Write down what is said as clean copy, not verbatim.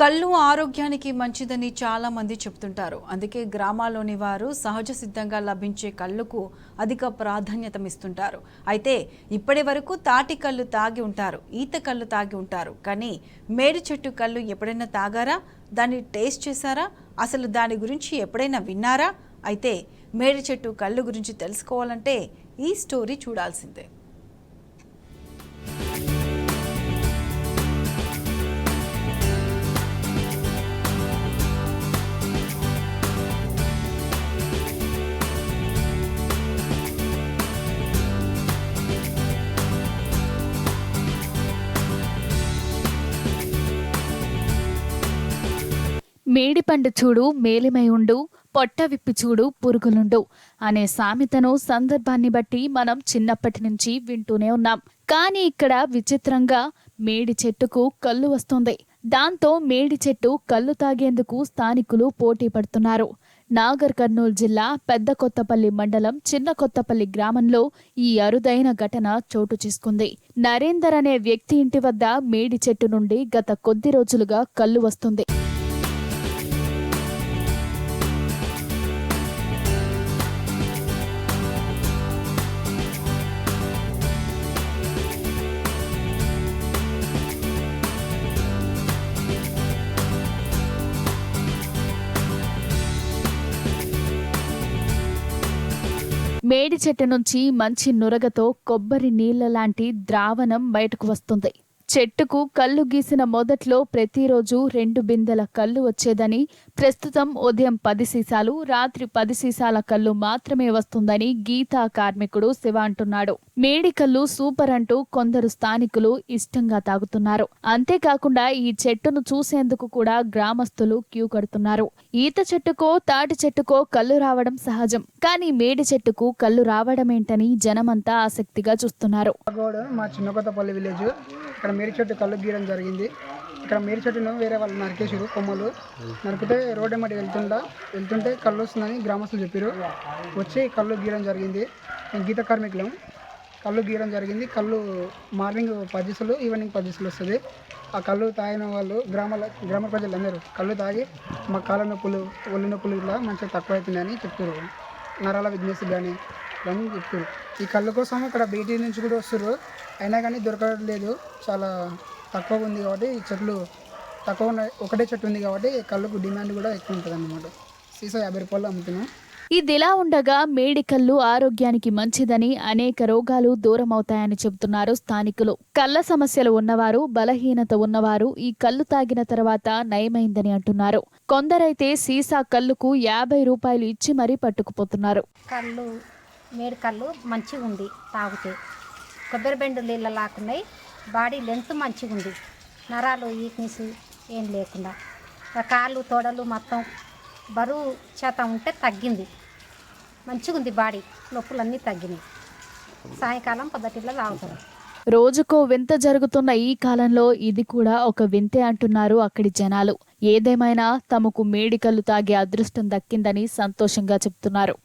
కళ్ళు ఆరోగ్యానికి మంచిదని చాలా మంది చెప్తుంటారు. అందుకే గ్రామాల్లోని వారు సహజ సిద్ధంగా లభించే కళ్ళుకు అధిక ప్రాధాన్యతమిస్తుంటారు. అయితే ఇప్పటి వరకు తాటి కళ్ళు తాగి ఉంటారు, ఈత కళ్ళు తాగి ఉంటారు. కానీ మేడి చెట్టు కళ్ళు ఎప్పుడైనా తాగారా? దాన్ని టేస్ట్ చేశారా? అసలు దాని గురించి ఎప్పుడైనా విన్నారా? అయితే మేడి చెట్టు కళ్ళు గురించి తెలుసుకోవాలంటే ఈ స్టోరీ చూడాల్సిందే. మేడిపండు చూడు మేలిమై ఉండు, పొట్ట విప్పి చూడు పురుగులుండు అనే సామెతను సందర్భాన్ని బట్టి మనం చిన్నప్పటి నుంచి వింటూనే ఉన్నాం. కానీ ఇక్కడ విచిత్రంగా మేడి చెట్టుకు కళ్ళు వస్తుంది. దాంతో మేడి చెట్టు కళ్ళు తాగేందుకు స్థానికులు పోటీ పడుతున్నారు. నాగర్ కర్నూలు జిల్లా పెద్ద కొత్తపల్లి మండలం చిన్న కొత్తపల్లి గ్రామంలో ఈ అరుదైన ఘటన చోటు చేసుకుంది. నరేందర్ అనే వ్యక్తి ఇంటి వద్ద మేడి చెట్టు నుండి గత కొద్ది రోజులుగా కళ్ళు వస్తుంది. మేడి చెట్టు నుంచి మంచి నురగతో కొబ్బరి నీళ్ల లాంటి ద్రావణం బయటకు వస్తుంది. చెట్టుకు కళ్ళు గీసిన మొదట్లో ప్రతిరోజు 2 బిందెల కళ్ళు వచ్చేదని, ప్రస్తుతం ఉదయం 10 సీసాలు, రాత్రి 10 సీసాల కళ్ళు మాత్రమే వస్తుందని గీతా కార్మికుడు శివ అంటున్నాడు. మేడి కళ్ళు సూపర్ అంటూ కొందరు స్థానికులు ఇష్టంగా తాగుతున్నారు. అంతేకాకుండా ఈ చెట్టును చూసేందుకు కూడా గ్రామస్తులు క్యూ కడుతున్నారు. ఈత చెట్టుకో తాటి చెట్టుకో కళ్ళు రావడం సహజం, కానీ మేడి చెట్టుకు కళ్ళు రావడమేంటని జనమంతా ఆసక్తిగా చూస్తున్నారు. మా చిన్న కొత్తపల్లి విలేజ్ ఇక్కడ మేడి చెట్టు కళ్ళు గీయడం జరిగింది. ఇక్కడ మేడి చెట్టును వేరే వాళ్ళు నరికేసారు. కొమ్మలు నరికితే రోడ్డు ఎమ్మటి వెళ్తుంటే కళ్ళు వస్తుందని గ్రామస్తులు చెప్పారు. వచ్చి కళ్ళు గీయడం జరిగింది. గీత కార్మికులం కళ్ళు గీయడం జరిగింది. కళ్ళు మార్నింగ్ 10 దిశలు, ఈవినింగ్ 10 దిశలు వస్తుంది. ఆ కళ్ళు తాగిన వాళ్ళు గ్రామ ప్రజలందరూ కళ్ళు తాగి మా కాళ్ళ నొప్పులు, ఒళ్ళు నొప్పులు ఇలా మంచిగా తక్కువ అవుతున్నాయని చెప్తారు. నరాల విజ్ఞెస్ కానీ అని చెప్తారు. ఈ కళ్ళు కోసం ఇక్కడ బయటి నుంచి కూడా వస్తారు. అయినా కానీ దొరకలేదు. చాలా తక్కువ ఉంది కాబట్టి ఈ చెట్లు తక్కువ ఉన్నాయి. ఒకటే చెట్టు ఉంది కాబట్టి కళ్ళకు డిమాండ్ కూడా ఎక్కువ ఉంటుంది అన్నమాట. సీసా 50 రూపాయలు అమ్ముతున్నాం. ఇదిలా ఉండగా మేడి కళ్ళు ఆరోగ్యానికి మంచిదని, అనేక రోగాలు దూరం అవుతాయని చెబుతున్నారు స్థానికులు. కళ్ళ సమస్యలు ఉన్నవారు, బలహీనత ఉన్నవారు ఈ కళ్ళు తాగిన తర్వాత నయమైందని అంటున్నారు. కొందరైతే సీసా కళ్ళుకు 50 రూపాయలు ఇచ్చి మరీ పట్టుకుపోతున్నారు. కళ్ళు మేడి కళ్ళు మంచిగా ఉంది తాగితే. కొబ్బరి బెండు నీళ్ళ లాకున్నాయి. బాడీ లెంత్ మంచిగా ఉంది. నరాలు వీక్నెస్ ఏం లేకుండా కాళ్ళు తోడలు మొత్తం బరువు శాతం ఉంటే తగ్గింది. మంచిగా ఉంది బాడీ, నొప్పులన్నీ తగ్గినాయి. సాయంకాలం పొద్దుటిలో తాగుతారు. రోజుకో వింత జరుగుతున్న ఈ కాలంలో ఇది కూడా ఒక వింతే అంటున్నారు అక్కడి జనాలు. ఏదేమైనా తమకు మేడి కళ్ళు తాగే అదృష్టం దక్కిందని సంతోషంగా చెప్తున్నారు.